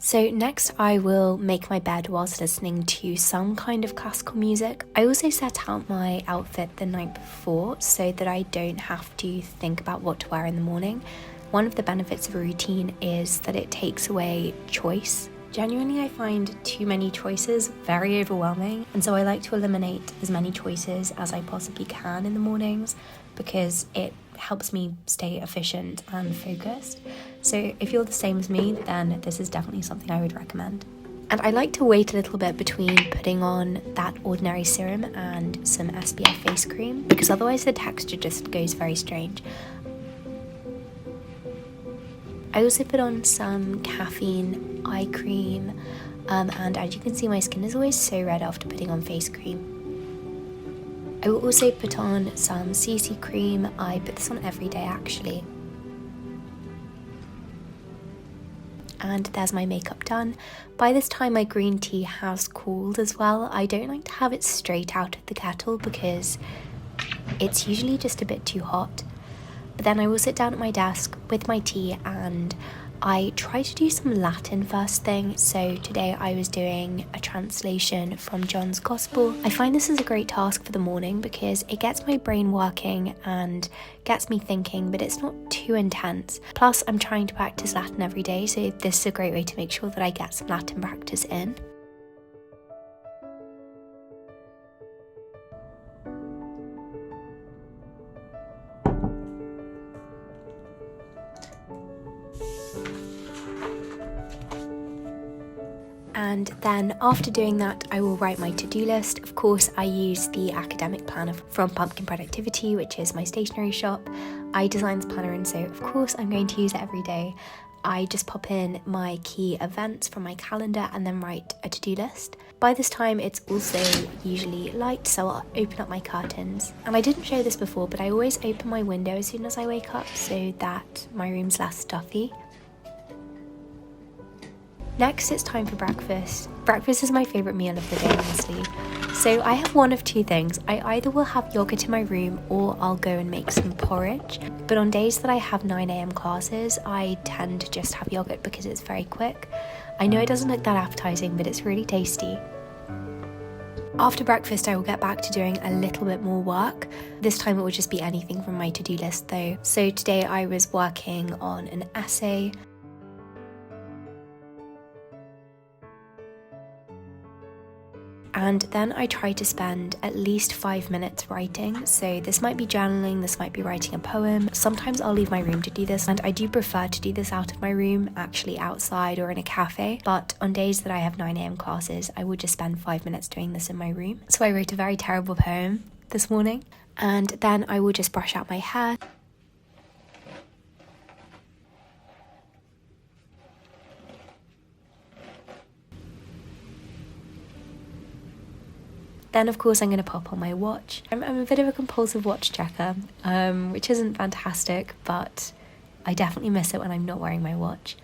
So next I will make my bed whilst listening to some kind of classical music. I also set out my outfit the night before so that I don't have to think about what to wear in the morning. One of the benefits of a routine is that it takes away choice. Genuinely, I find too many choices very overwhelming, and so I like to eliminate as many choices as I possibly can in the mornings because it helps me stay efficient and focused. So if you're the same as me, then this is definitely something I would recommend. And I like to wait a little bit between putting on that ordinary serum and some SPF face cream because otherwise the texture just goes very strange. I also put on some caffeine eye cream, and as you can see, my skin is always so red after putting on face cream. I will also put on some CC cream. I put this on every day actually. And there's my makeup done. By this time my green tea has cooled as well. I don't like to have it straight out of the kettle because it's usually just a bit too hot. But then I will sit down at my desk with my tea and I try to do some Latin first thing. So today I was doing a translation from John's Gospel. I find this is a great task for the morning because it gets my brain working and gets me thinking, but it's not too intense. Plus I'm trying to practice Latin every day, so this is a great way to make sure that I get some Latin practice in. And then after doing that, I will write my to-do list. Of course, I use the academic planner from Pumpkin Productivity, which is my stationery shop. I designed this planner, and so of course I'm going to use it every day. I just pop in my key events from my calendar and then write a to-do list. By this time, it's also usually light, so I'll open up my curtains. And I didn't show this before, but I always open my window as soon as I wake up so that my room's less stuffy. Next, it's time for breakfast. Breakfast is my favourite meal of the day, honestly. So I have one of two things. I either will have yogurt in my room or I'll go and make some porridge. But on days that I have 9 AM classes, I tend to just have yogurt because it's very quick. I know it doesn't look that appetizing, but it's really tasty. After breakfast, I will get back to doing a little bit more work. This time it will just be anything from my to-do list though. So today I was working on an essay. And then I try to spend at least 5 minutes writing. So this might be journaling, this might be writing a poem. Sometimes I'll leave my room to do this, and I do prefer to do this out of my room, actually outside or in a cafe. But on days that I have 9 a.m. classes, I would just spend 5 minutes doing this in my room. So I wrote a very terrible poem this morning, and then I will just brush out my hair. Then of course I'm going to pop on my watch. I'm a bit of a compulsive watch checker, which isn't fantastic, but I definitely miss it when I'm not wearing my watch.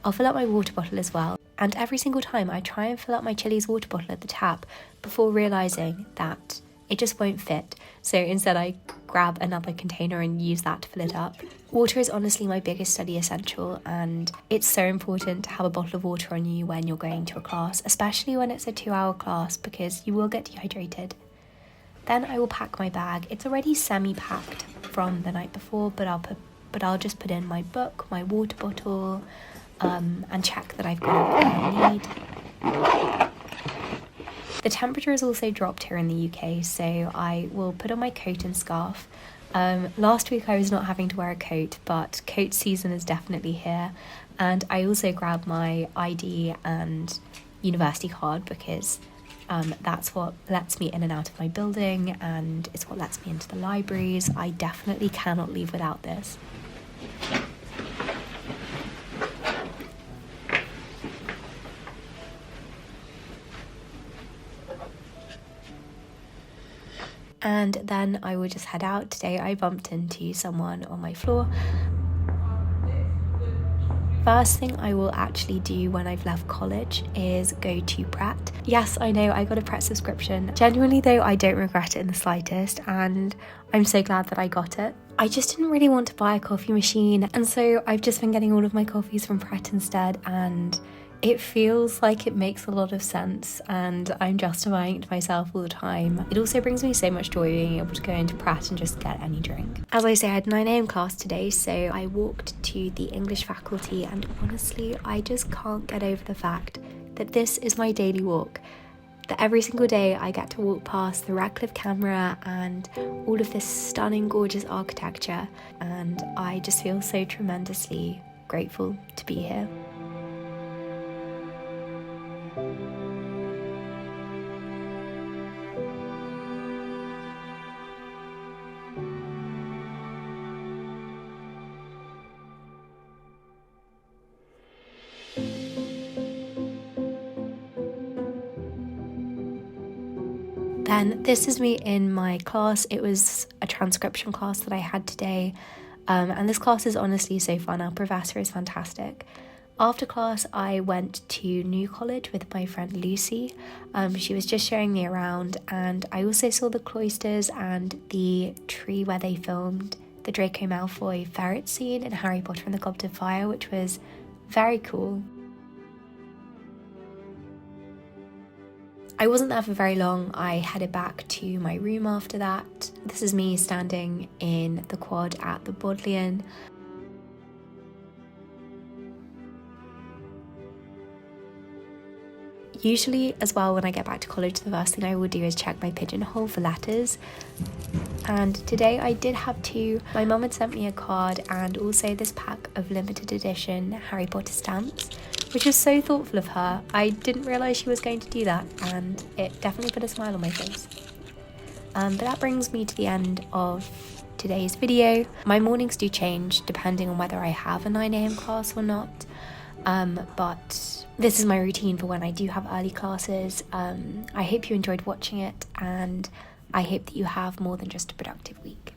I'll fill up my water bottle as well, and every single time I try and fill up my Chili's water bottle at the tap before realising that it just won't fit. So instead I grab another container and use that to fill it up. Water is honestly my biggest study essential, and it's so important to have a bottle of water on you when you're going to a class, especially when it's a 2-hour class, because you will get dehydrated. Then I will pack my bag. It's already semi-packed from the night before, but I'll just put in my book, my water bottle, and check that I've got everything I need. The temperature has also dropped here in the UK, so I will put on my coat and scarf. Last week I was not having to wear a coat, but coat season is definitely here. And I also grabbed my ID and university card because that's what lets me in and out of my building, and it's what lets me into the libraries. I definitely cannot leave without this. And then I will just head out. Today I bumped into someone on my floor. First thing I will actually do when I've left college is go to Pret. Yes, I know, I got a Pret subscription. Genuinely though, I don't regret it in the slightest, and I'm so glad that I got it. I just didn't really want to buy a coffee machine, and so I've just been getting all of my coffees from Pret instead, and it feels like it makes a lot of sense, and I'm justifying it to myself all the time. It also brings me so much joy being able to go into Pret and just get any drink. As I say, I had 9 a.m. class today, so I walked to the English faculty, and honestly, I just can't get over the fact that this is my daily walk. That every single day I get to walk past the Radcliffe Camera and all of this stunning, gorgeous architecture, and I just feel so tremendously grateful to be here. Then this is me in my class. It was a transcription class that I had today, and this class is honestly so fun. Our professor is fantastic. After class, I went to New College with my friend Lucy. She was just showing me around, and I also saw the cloisters and the tree where they filmed the Draco Malfoy ferret scene in Harry Potter and the Goblet of Fire, which was very cool. I wasn't there for very long. I headed back to my room after that. This is me standing in the quad at the Bodleian. Usually as well, when I get back to college, the first thing I will do is check my pigeonhole for letters. And today I did have 2. My mum had sent me a card and also this pack of limited edition Harry Potter stamps, which was so thoughtful of her. I didn't realise she was going to do that, and it definitely put a smile on my face. But that brings me to the end of today's video. My mornings do change depending on whether I have a 9 a.m. class or not, but this is my routine for when I do have early classes. I hope you enjoyed watching it, and I hope that you have more than just a productive week.